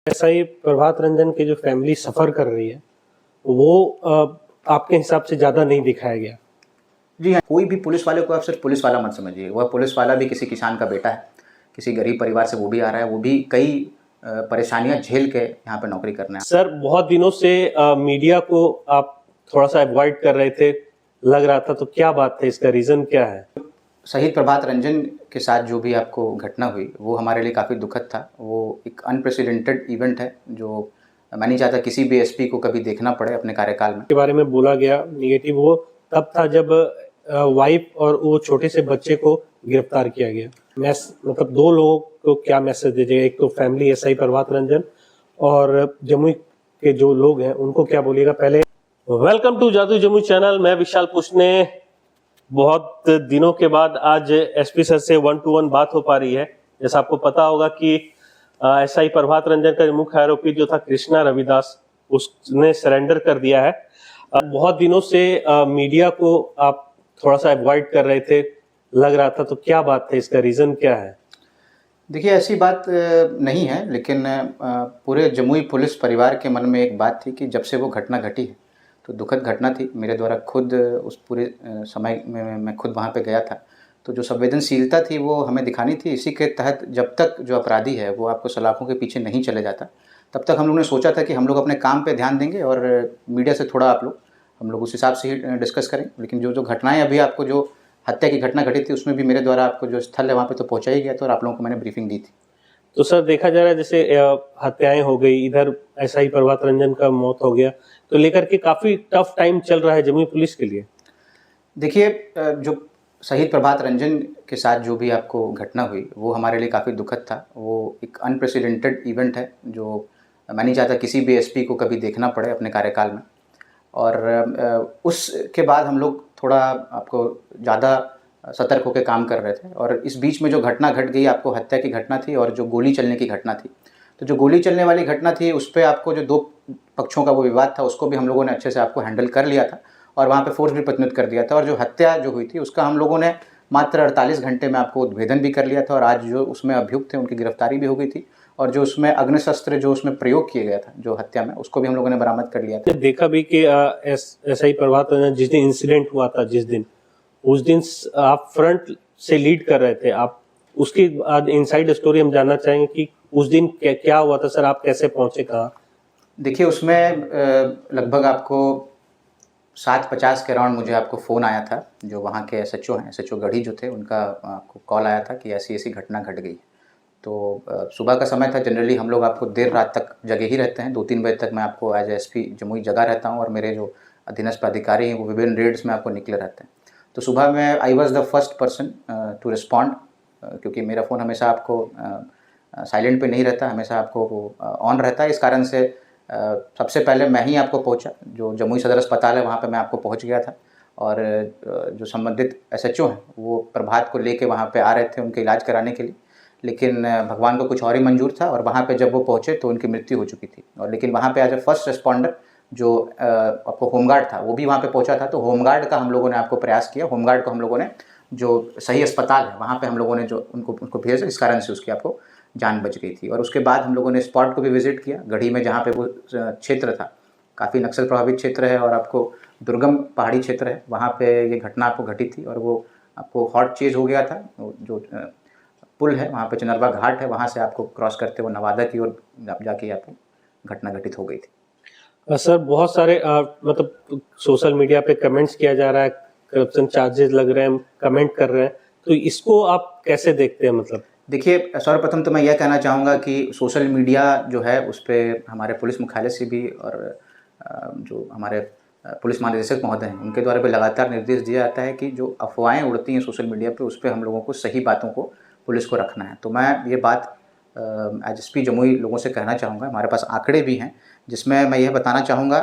ऐसा ही प्रभात रंजन की जो फैमिली सफर कर रही है वो आपके हिसाब से ज्यादा नहीं दिखाया गया। जी हाँ, कोई भी पुलिस वाले को आप सिर्फ पुलिस वाला मत समझिए। वह पुलिस वाला भी किसी किसान का बेटा है, किसी गरीब परिवार से वो भी आ रहा है, वो भी कई परेशानियां झेल के यहाँ पे नौकरी करना है। सर, बहुत दिनों से मीडिया को आप थोड़ा सा अवॉइड कर रहे थे, लग रहा था, तो क्या बात है, इसका रीजन क्या है? शहीद प्रभात रंजन के साथ जो भी आपको घटना हुई वो हमारे लिए काफ़ी दुखद था। वो एक अनप्रेसिडेंटेड इवेंट है जो मैं नहीं चाहता किसी भी एसपी को कभी देखना पड़े अपने कार्यकाल में। के बारे में बोला गया निगेटिव, वो तब था जब वाइफ और वो छोटे से बच्चे को गिरफ्तार किया गया। मतलब दो लोगों को क्या मैसेज दीजिएगा? एक तो फैमिली एसआई प्रभात रंजन और जमुई के जो लोग हैं उनको क्या बोलिएगा? पहले वेलकम टू जादू जमुई चैनल, मैं विशाल पुष्ने। बहुत दिनों के बाद आज एसपी सर से 1-to-1 बात हो पा रही है। जैसा आपको पता होगा कि एसआई प्रभात रंजन का मुख्य आरोपी जो था कृष्णा रविदास, उसने सरेंडर कर दिया है। बहुत दिनों से मीडिया को आप थोड़ा सा अवॉइड कर रहे थे, लग रहा था, तो क्या बात है, इसका रीजन क्या है? देखिए, ऐसी बात नहीं है, लेकिन पूरे जमुई पुलिस परिवार के मन में एक बात थी कि जब से वो घटना घटी है तो दुखद घटना थी। मेरे द्वारा खुद उस पूरे समय में मैं खुद वहाँ पे गया था, तो जो संवेदनशीलता थी वो हमें दिखानी थी। इसी के तहत जब तक जो अपराधी है वो आपको सलाखों के पीछे नहीं चले जाता, तब तक हम लोगों ने सोचा था कि हम लोग अपने काम पे ध्यान देंगे और मीडिया से थोड़ा हम लोग उस हिसाब से ही डिस्कस करें। लेकिन जो घटनाएँ अभी आपको जो हत्या की घटना घटी थी उसमें भी मेरे द्वारा आपको जो स्थल है वहाँ पे तो पहुँचा ही गया था और आप लोगों को मैंने ब्रीफिंग दी थी। तो सर, देखा जा रहा है जैसे हत्याएं हो गई, इधर ऐसा ही प्रभात रंजन का मौत हो गया, तो लेकर के काफी टफ टाइम चल रहा है जमुई पुलिस के लिए। देखिए, जो शहीद प्रभात रंजन के साथ जो भी आपको घटना हुई वो हमारे लिए काफ़ी दुखद था। वो एक अनप्रेसिडेंटेड इवेंट है जो मैं नहीं चाहता किसी भी एसपी को कभी देखना पड़े अपने कार्यकाल में। और उसके बाद हम लोग थोड़ा आपको ज़्यादा सतर्क होकर काम कर रहे थे और इस बीच में जो घटना घट गई, आपको हत्या की घटना थी और जो गोली चलने की घटना थी। तो जो गोली चलने वाली घटना थी उस पर आपको जो दो पक्षों का वो विवाद था उसको भी हम लोगों ने अच्छे से आपको हैंडल कर लिया था और वहाँ पे फोर्स भी प्रतिनिधित्व कर दिया था। और जो हत्या जो हुई थी उसका हम लोगों ने मात्र 48 घंटे में आपको उद्भेदन भी कर लिया था और आज जो उसमें अभियुक्त थे उनकी गिरफ्तारी भी हो गई थी और जो उसमें अग्निशस्त्र जो उसमें प्रयोग किया गया था जो हत्या में, उसको भी हम लोगों ने बरामद कर लिया था। देखा भी कि ऐसा ही प्रभात रंजन जिस दिन इंसिडेंट हुआ था, उस दिन आप फ्रंट से लीड कर रहे थे। आप उसकी इनसाइड स्टोरी हम जानना चाहेंगे कि उस दिन क्या हुआ था सर, आप कैसे पहुंचे, कहाँ? देखिए, उसमें लगभग आपको 7:50 के अराउंड मुझे आपको फ़ोन आया था। जो वहाँ के एसएचओ हैं, एसएचओ गढ़ी जो थे, उनका आपको कॉल आया था कि ऐसी ऐसी घटना घट गई। तो सुबह का समय था। जनरली हम लोग आपको देर रात तक जगे ही रहते हैं। 2-3 बजे तक मैं आपको एज एसपी जमुई जगा रहता हूँ और मेरे जो अधीनस्थ अधिकारी हैं वो विभिन्न रेड्स में आपको निकले रहते हैं। तो सुबह में I was the first person to respond, क्योंकि मेरा फ़ोन हमेशा आपको साइलेंट पे नहीं रहता, हमेशा आपको वो ऑन रहता है। इस कारण से सबसे पहले मैं ही आपको पहुंचा। जो जमुई सदर अस्पताल है वहाँ पे मैं आपको पहुंच गया था और जो संबंधित एसएचओ हैं वो प्रभात को लेके वहाँ पे आ रहे थे उनके इलाज कराने के लिए, लेकिन भगवान को कुछ और ही मंजूर था और वहाँ पे जब वो पहुँचे तो उनकी मृत्यु हो चुकी थी। और लेकिन वहाँ पे एज ए फर्स्ट रिस्पॉन्डर जो आपको होमगार्ड था वो भी वहाँ पे पहुँचा था। तो होमगार्ड का हम लोगों ने आपको प्रयास किया। होमगार्ड को हम लोगों ने जो सही अस्पताल है वहाँ पे हम लोगों ने जो उनको भेजा, इस कारण से उसकी आपको जान बच गई थी। और उसके बाद हम लोगों ने स्पॉट को भी विजिट किया, गढ़ी में, जहाँ पे वो क्षेत्र था काफ़ी नक्सल प्रभावित क्षेत्र है और आपको दुर्गम पहाड़ी क्षेत्र है। वहाँ पे ये घटना आपको घटी थी और वो आपको हॉट चेज हो गया था। जो पुल है वहाँ पे, चनरवा घाट है, वहाँ से आपको क्रॉस करते हुए नवादा की ओर जाके आपको घटना घटित हो गई थी। सर, बहुत सारे मतलब सोशल मीडिया पे कमेंट्स किया जा रहा है, करप्शन चार्जेस लग रहे हैं, कमेंट कर रहे हैं, तो इसको आप कैसे देखते हैं? मतलब देखिए, सर्वप्रथम तो मैं यह कहना चाहूँगा कि सोशल मीडिया जो है उस पर हमारे पुलिस मुख्यालय से भी और जो हमारे पुलिस महानिदेशक महोदय हैं उनके द्वारा भी लगातार निर्देश दिया जाता है कि जो अफवाहें उड़ती हैं सोशल मीडिया पे उस पर हम लोगों को सही बातों को पुलिस को रखना है। तो मैं ये बात एज एसपी जमुई लोगों से कहना चाहूँगा। हमारे पास आंकड़े भी हैं जिसमें मैं यह बताना चाहूँगा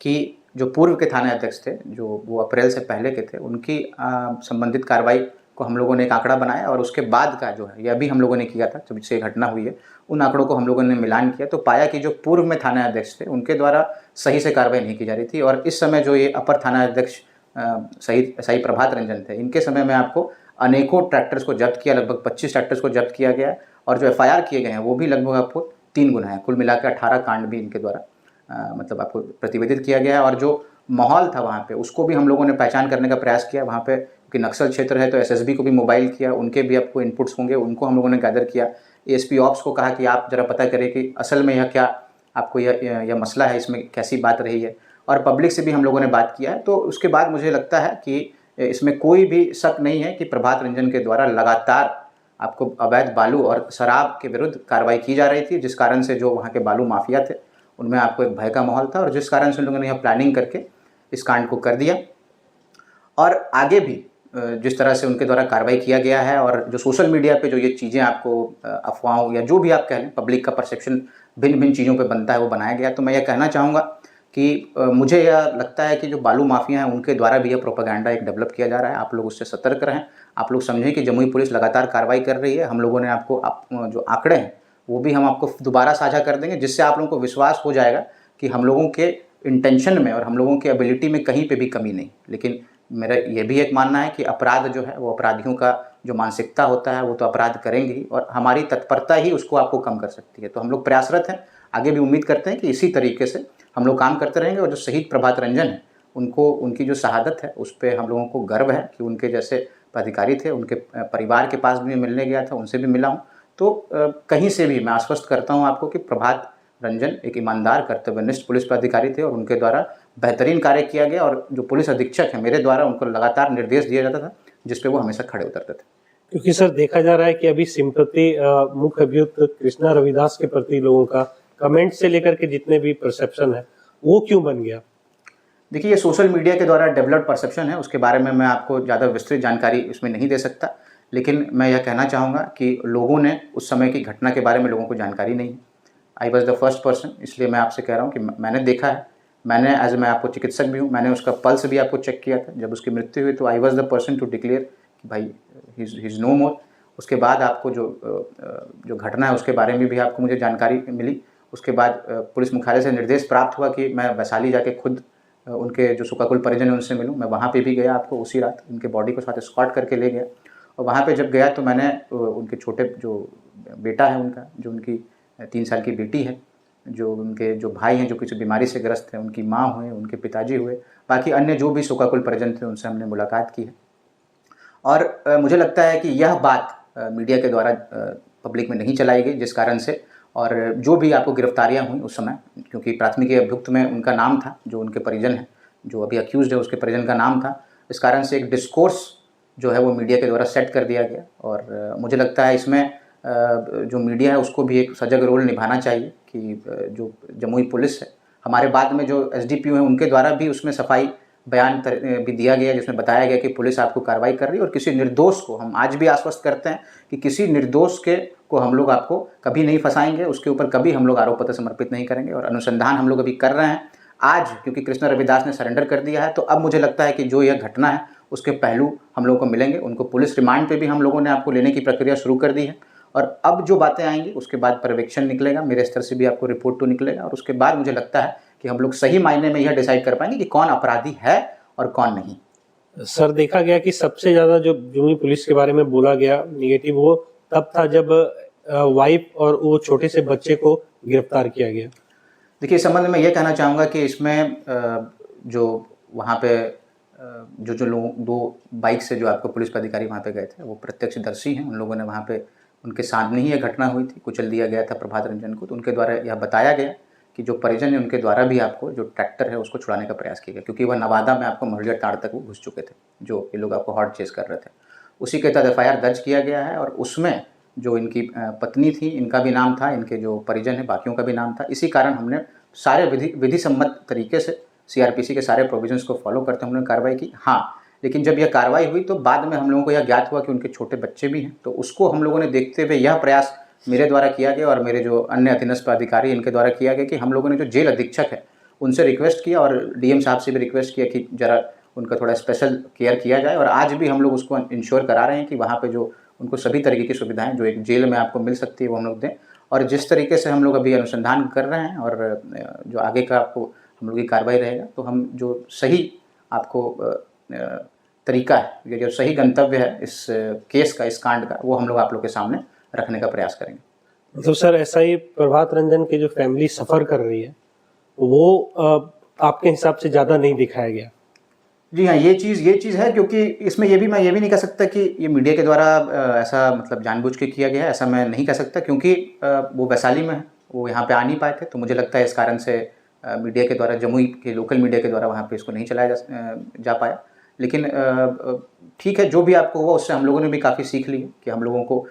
कि जो पूर्व के थाना अध्यक्ष थे, जो वो अप्रैल से पहले के थे, उनकी संबंधित कार्रवाई को हम लोगों ने एक आंकड़ा बनाया और उसके बाद का जो है, यह भी हम लोगों ने किया था जब से घटना हुई है, उन आंकड़ों को हम लोगों ने मिलान किया तो पाया कि जो पूर्व में थाना अध्यक्ष थे उनके द्वारा सही से कार्रवाई नहीं की जा रही थी। और इस समय जो ये अपर थाना अध्यक्ष सही प्रभात रंजन थे, इनके समय में आपको अनेकों ट्रैक्टर्स को जब्त किया, लगभग 25 ट्रैक्टर्स को जब्त किया गया और जो एफआईआर किए गए हैं वो भी लगभग आपको 3 गुना है। कुल मिला के 18 कांड भी इनके द्वारा मतलब आपको प्रतिवेदित किया गया है। और जो माहौल था वहाँ पे उसको भी हम लोगों ने पहचान करने का प्रयास किया। वहाँ पे कि नक्सल क्षेत्र है तो एसएसबी को भी मोबाइल किया, उनके भी आपको इनपुट्स होंगे, उनको हम लोगों ने गैदर किया। एएसपी ऑप्स को कहा कि आप ज़रा पता करें कि असल में यह क्या आपको यह मसला है, इसमें कैसी बात रही है। और पब्लिक से भी हम लोगों ने बात किया है। तो उसके बाद मुझे लगता है कि इसमें कोई भी शक नहीं है कि प्रभात रंजन के द्वारा लगातार आपको अवैध बालू और शराब के विरुद्ध कार्रवाई की जा रही थी, जिस कारण से जो वहाँ के बालू माफिया थे उनमें आपको एक भय का माहौल था, और जिस कारण से उन लोगों ने यह प्लानिंग करके इस कांड को कर दिया। और आगे भी जिस तरह से उनके द्वारा कार्रवाई किया गया है, और जो सोशल मीडिया पे जो ये चीज़ें आपको अफवाहों या जो भी आप कह लें, पब्लिक का परसेप्शन भिन्न भिन्न चीज़ों पे बनता है, वो बनाया गया। तो मैं यह कहना चाहूँगा कि मुझे यह लगता है कि जो बालू माफिया हैं उनके द्वारा भी यह प्रोपेगेंडा एक डेवलप किया जा रहा है। आप लोग उससे सतर्क रहें। आप लोग समझें कि जमुई पुलिस लगातार कार्रवाई कर रही है। हम लोगों ने आपको जो आंकड़े हैं वो भी हम आपको दोबारा साझा कर देंगे, जिससे आप लोगों को विश्वास हो जाएगा कि हम लोगों के इंटेंशन में और हम लोगों की एबिलिटी में कहीं पे भी कमी नहीं। लेकिन मेरा ये भी एक मानना है कि अपराध जो है वो अपराधियों का जो मानसिकता होता है वो तो अपराध करेंगे ही, और हमारी तत्परता ही उसको आपको कम कर सकती है। तो हम लोग प्रयासरत हैं, आगे भी उम्मीद करते हैं कि इसी तरीके से हम लोग काम करते रहेंगे। और जो शहीद प्रभात रंजन है उनको, उनकी जो शहादत है उस पर हम लोगों को गर्व है कि उनके जैसे पदाधिकारी थे। उनके परिवार के पास भी मिलने गया था, उनसे भी मिला हूँ। तो कहीं से भी मैं आश्वस्त करता हूँ आपको कि प्रभात रंजन एक ईमानदार कर्तव्यनिष्ठ पुलिस पदाधिकारी थे, और उनके द्वारा बेहतरीन कार्य किया गया। और जो पुलिस अधीक्षक है मेरे द्वारा उनको लगातार निर्देश दिया जाता था, जिस पे वो हमेशा खड़े उतरते थे। क्योंकि सर देखा जा रहा है कि अभी सिंपैथी मुख्य अभियुक्त कृष्णा रविदास के प्रति लोगों का कमेंट से लेकर के जितने भी परसेप्शन है वो क्यों बन गया? देखिए, ये सोशल मीडिया के द्वारा डेवलप्ड परसेप्शन है, उसके बारे में मैं आपको ज़्यादा विस्तृत जानकारी इसमें नहीं दे सकता। लेकिन मैं यह कहना चाहूँगा कि लोगों ने उस समय की घटना के बारे में लोगों को जानकारी नहीं है। आई वॉज द फर्स्ट पर्सन, इसलिए मैं आपसे कह रहा हूँ कि मैंने देखा है। मैंने मैं आपको चिकित्सक भी हूँ, मैंने उसका पल्स भी आपको चेक किया था जब उसकी मृत्यु हुई। तो I was the person to declare कि भाई ही इज़ नो मोर। उसके बाद आपको जो घटना है उसके बारे में भी आपको मुझे जानकारी मिली। उसके बाद पुलिस मुख्यालय से निर्देश प्राप्त हुआ कि मैं वैशाली जाके खुद उनके जो शोकाकुल परिजन हैं उनसे मिलूं। मैं वहाँ पे भी गया, आपको उसी रात उनके बॉडी को साथ एस्कॉर्ट करके ले गया। और वहाँ पे जब गया तो मैंने उनके छोटे जो बेटा है उनका, जो उनकी 3 साल की बेटी है, जो उनके जो भाई हैं जो किसी बीमारी से ग्रस्त हैं, उनकी माँ हुए, उनके पिताजी हुए, बाकी अन्य जो भी शोकाकुल परिजन थे उनसे हमने मुलाकात की है। और मुझे लगता है कि यह बात मीडिया के द्वारा पब्लिक में नहीं चलाई गई, जिस कारण से और जो भी आपको गिरफ्तारियां हुई उस समय, क्योंकि प्राथमिकी अभियुक्त में उनका नाम था, जो उनके परिजन हैं, जो अभी अक्यूज्ड है उसके परिजन का नाम था, इस कारण से एक डिस्कोर्स जो है वो मीडिया के द्वारा सेट कर दिया गया। और मुझे लगता है इसमें जो मीडिया है उसको भी एक सजग रोल निभाना चाहिए कि जो जमुई पुलिस है, हमारे बाद में जो एसडीपीओ हैं उनके द्वारा भी उसमें सफाई बयान भी दिया गया, जिसमें बताया गया कि पुलिस आपको कार्रवाई कर रही है और किसी निर्दोष को, हम आज भी आश्वस्त करते हैं कि किसी निर्दोष को हम लोग आपको कभी नहीं फंसाएंगे, उसके ऊपर कभी हम लोग आरोप पत्र समर्पित नहीं करेंगे। और अनुसंधान हम लोग अभी कर रहे हैं आज, क्योंकि कृष्णा रविदास ने सरेंडर कर दिया है। तो अब मुझे लगता है कि जो यह घटना है उसके पहलू हम लोगों को मिलेंगे। उनको पुलिस रिमांड पे भी हम लोगों ने आपको लेने की प्रक्रिया शुरू कर दी है। और अब जो बातें आएंगी उसके बाद पर्यवेक्षण निकलेगा, मेरे स्तर से भी आपको रिपोर्ट तो निकलेगा, और उसके बाद मुझे लगता है कि हम लोग सही मायने में यह डिसाइड कर पाएंगे कि कौन अपराधी है और कौन नहीं। सर देखा गया कि सबसे ज्यादा जो जमुई पुलिस के बारे में बोला गया निगेटिव, वो तब था जब वाइफ और वो छोटे से बच्चे को गिरफ्तार किया गया। देखिए, इस संबंध में यह कहना चाहूँगा कि इसमें जो वहाँ पे जो लोग 2 बाइक से जो आपको पुलिस पदाधिकारी वहाँ पे गए थे वो प्रत्यक्षदर्शी हैं। उन लोगों ने वहाँ पे, उनके सामने ही यह घटना हुई थी, कुचल दिया गया था प्रभात रंजन को। तो उनके द्वारा यह बताया गया कि जो परिजन है उनके द्वारा भी आपको जो ट्रैक्टर है उसको छुड़ाने का प्रयास किया गया, क्योंकि वह नवादा में आपको महलिया ताड़ तक वो घुस चुके थे, जो ये लोग आपको हॉट चेस कर रहे थे। उसी के तहत FIR दर्ज किया गया है, और उसमें जो इनकी पत्नी थी, इनका भी नाम था, इनके जो परिजन है बाकियों का भी नाम था। इसी कारण हमने सारे विधि सम्मत तरीके से CRPC के सारे प्रोविजंस को फॉलो करते हमने कार्रवाई की। हाँ, लेकिन जब यह कार्रवाई हुई तो बाद में हम लोगों को यह ज्ञात हुआ कि उनके छोटे बच्चे भी हैं। तो उसको हम लोगों ने देखते हुए यह प्रयास मेरे द्वारा किया गया और मेरे जो अन्य अधीनस्थ अधिकारी इनके द्वारा किया गया कि हम लोगों ने जो जेल अधीक्षक है उनसे रिक्वेस्ट किया और DM साहब से भी रिक्वेस्ट किया कि ज़रा उनका थोड़ा स्पेशल केयर किया जाए। और आज भी हम लोग उसको इंश्योर करा रहे हैं कि वहाँ पे जो उनको सभी तरीके की सुविधाएं जो एक जेल में आपको मिल सकती है वो हम लोग दें। और जिस तरीके से हम लोग अभी अनुसंधान कर रहे हैं और जो आगे का आपको हम लोग की कार्रवाई रहेगा, तो हम जो सही आपको तरीका है, ये जो सही गंतव्य है इस केस का, इस कांड का, वो हम लोग आप लोग के सामने रखने का प्रयास करेंगे। मतलब सर एसआई प्रभात रंजन की जो फैमिली सफर कर रही है वो आपके हिसाब से ज्यादा नहीं दिखाया गया। जी हाँ, ये चीज़ है, क्योंकि इसमें मैं ये भी नहीं कह सकता कि ये मीडिया के द्वारा ऐसा मतलब जानबूझ के किया गया है, ऐसा मैं नहीं कह सकता, क्योंकि वो वैशाली में है, वो यहाँ पे आ नहीं पाए थे, तो मुझे लगता है इस कारण से मीडिया के द्वारा, जमुई के लोकल मीडिया के द्वारा वहाँ पे इसको नहीं चलाया जा पाया। लेकिन ठीक है, जो भी आपको हुआ उससे हम लोगों ने भी काफ़ी सीख ली कि हम लोगों को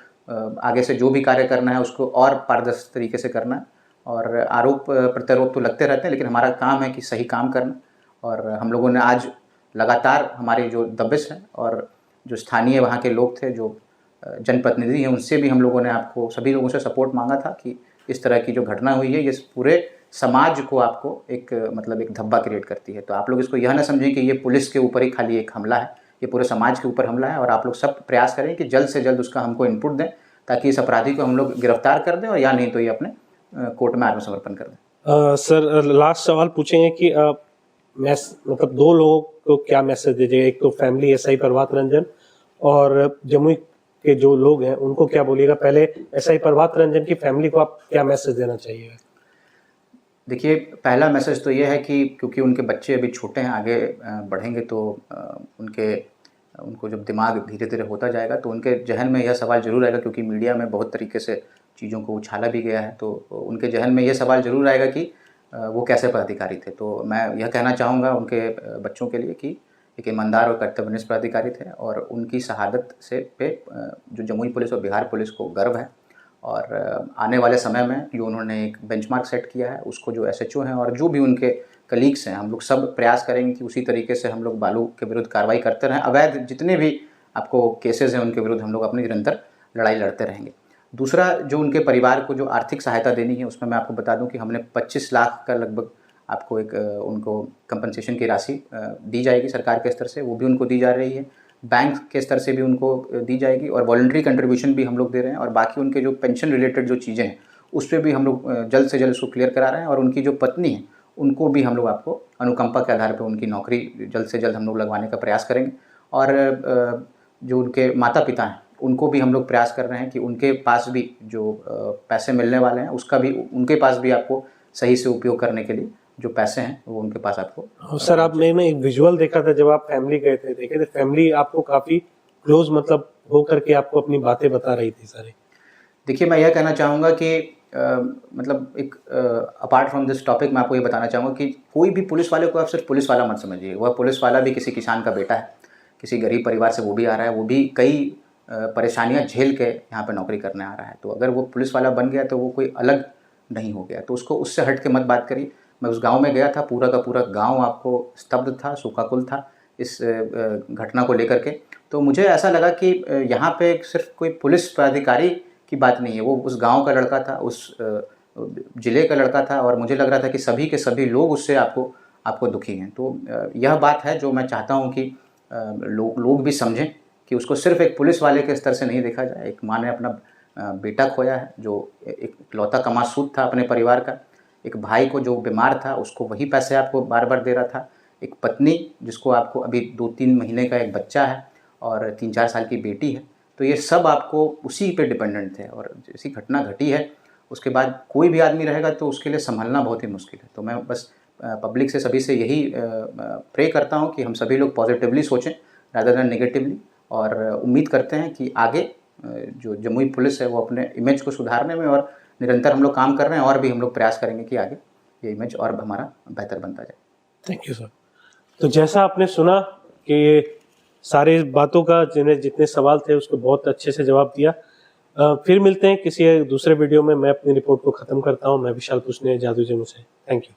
आगे से जो भी कार्य करना है उसको और पारदर्शी तरीके से करना है, और आरोप प्रत्यारोप तो लगते रहते हैं, लेकिन हमारा काम है कि सही काम करना। और हम लोगों ने आज लगातार हमारी जो दबिश है और जो स्थानीय वहाँ के लोग थे, जो जनप्रतिनिधि हैं, उनसे भी हम लोगों ने आपको सभी लोगों से सपोर्ट मांगा था कि इस तरह की जो घटना हुई है ये पूरे समाज को आपको एक मतलब एक धब्बा क्रिएट करती है। तो आप लोग इसको यह ना समझें कि ये पुलिस के ऊपर ही खाली एक हमला है, ये पूरे समाज के ऊपर हमला है, और आप लोग सब प्रयास करें कि जल्द से जल्द उसका हमको इनपुट दें, ताकि इस अपराधी को हम लोग गिरफ्तार कर दें, और या नहीं तो ये अपने कोर्ट में आत्मसमर्पण कर दें। सर लास्ट सवाल पूछेंगे कि मतलब दो लोगों को क्या मैसेज दीजिएगा, एक तो फैमिली एसआई प्रभात रंजन और जमुई के जो लोग हैं उनको क्या बोलिएगा। पहले एसआई प्रभात रंजन की फैमिली को आप क्या मैसेज देना चाहिए? देखिए, पहला मैसेज तो ये है कि क्योंकि उनके बच्चे अभी छोटे हैं, आगे बढ़ेंगे तो उनको जब दिमाग धीरे धीरे होता जाएगा तो उनके जहन में यह सवाल ज़रूर आएगा, क्योंकि मीडिया में बहुत तरीके से चीज़ों को उछाला भी गया है, तो उनके जहन में यह सवाल ज़रूर आएगा कि वो कैसे पदाधिकारी थे। तो मैं यह कहना चाहूँगा उनके बच्चों के लिए कि एक ईमानदार और कर्तव्यनिष्ठ पदाधिकारी थे, और उनकी शहादत से जो जमुई पुलिस और बिहार पुलिस को गर्व है। और आने वाले समय में जो उन्होंने एक बेंचमार्क सेट किया है, उसको जो एसएचओ हैं और जो भी उनके कलीग्स हैं, हम लोग सब प्रयास करेंगे कि उसी तरीके से हम लोग बालू के विरुद्ध कार्रवाई करते रहें। अवैध जितने भी आपको केसेस हैं उनके विरुद्ध हम लोग अपनी निरंतर लड़ाई लड़ते रहेंगे। दूसरा, जो उनके परिवार को जो आर्थिक सहायता देनी है, उसमें मैं आपको बता दूं कि हमने 25 लाख का लगभग आपको एक उनको कंपनसेशन की राशि दी जाएगी सरकार के स्तर से, वो भी उनको दी जा रही है, बैंक के स्तर से भी उनको दी जाएगी, और वॉलंटरी कंट्रीब्यूशन भी हम लोग दे रहे हैं, और बाकी उनके जो पेंशन रिलेटेड जो चीज़ें हैं उस पर भी हम लोग जल्द से जल्द उसको क्लियर करा रहे हैं। और उनकी जो पत्नी है उनको भी हम लोग आपको अनुकंपा के आधार पर उनकी नौकरी जल्द से जल्द हम लोग लगवाने का प्रयास करेंगे। और जो उनके माता पिता हैं उनको भी हम लोग प्रयास कर रहे हैं कि उनके पास भी जो पैसे मिलने वाले हैं उसका भी उनके पास भी आपको सही से उपयोग करने के लिए जो पैसे हैं वो उनके पास आपको। सर आप मैंने एक विजुअल देखा था जब आप फैमिली गए थे, देखे थे फैमिली आपको काफी क्लोज मतलब हो करके आपको अपनी बातें बता रही थी सारी। देखिए, मैं यह कहना चाहूँगा कि मतलब एक अपार्ट फ्रॉम दिस टॉपिक मैं आपको ये बताना चाहूँगा कि कोई भी पुलिस वाले को आप सिर्फ पुलिस वाला मत समझिए। वह पुलिस वाला भी किसी किसान का बेटा है, किसी गरीब परिवार से वो भी आ रहा है, वो भी कई परेशानियां झेल के यहाँ पे नौकरी करने आ रहा है। तो अगर वो पुलिस वाला बन गया तो वो कोई अलग नहीं हो गया, तो उसको उससे हट के मत बात करिए। मैं उस गांव में गया था, पूरा का पूरा गांव आपको स्तब्ध था, सूखाकुल था इस घटना को लेकर के। तो मुझे ऐसा लगा कि यहाँ पे सिर्फ कोई पुलिस पदाधिकारी की बात नहीं है, वो उस गांव का लड़का था, उस ज़िले का लड़का था, और मुझे लग रहा था कि सभी के सभी लोग उससे आपको दुखी हैं। तो यह बात है जो मैं चाहता हूँ कि लोग भी समझें कि उसको सिर्फ एक पुलिस वाले के स्तर से नहीं देखा जाए। एक माँ ने अपना बेटा खोया है जो एक लौता कमासूद था अपने परिवार का, एक भाई को जो बीमार था उसको वही पैसे आपको बार बार दे रहा था, एक पत्नी जिसको आपको अभी 2-3 महीने का एक बच्चा है और 3-4 साल की बेटी है। तो ये सब आपको उसी पे डिपेंडेंट थे, और जैसी घटना घटी है उसके बाद कोई भी आदमी रहेगा तो उसके लिए संभलना बहुत ही मुश्किल है। तो मैं बस पब्लिक से सभी से यही प्रे करता हूँ कि हम सभी लोग पॉजिटिवली सोचें रादर देन नेगेटिवली, और उम्मीद करते हैं कि आगे जो जमुई पुलिस है वो अपने इमेज को सुधारने में और निरंतर हम लोग काम कर रहे हैं, और भी हम लोग प्रयास करेंगे कि आगे ये इमेज और हमारा बेहतर बनता जाए। Thank you sir. तो जैसा आपने सुना कि सारे बातों का जितने सवाल थे उसको बहुत अच्छे से जवाब दिया। फिर मिलते हैं किसी दूसरे वीडियो में। मैं अपनी रिपोर्ट को ख़त्म करता हूँ। मैं विशाल पूछने जादू जमुई से। Thank you.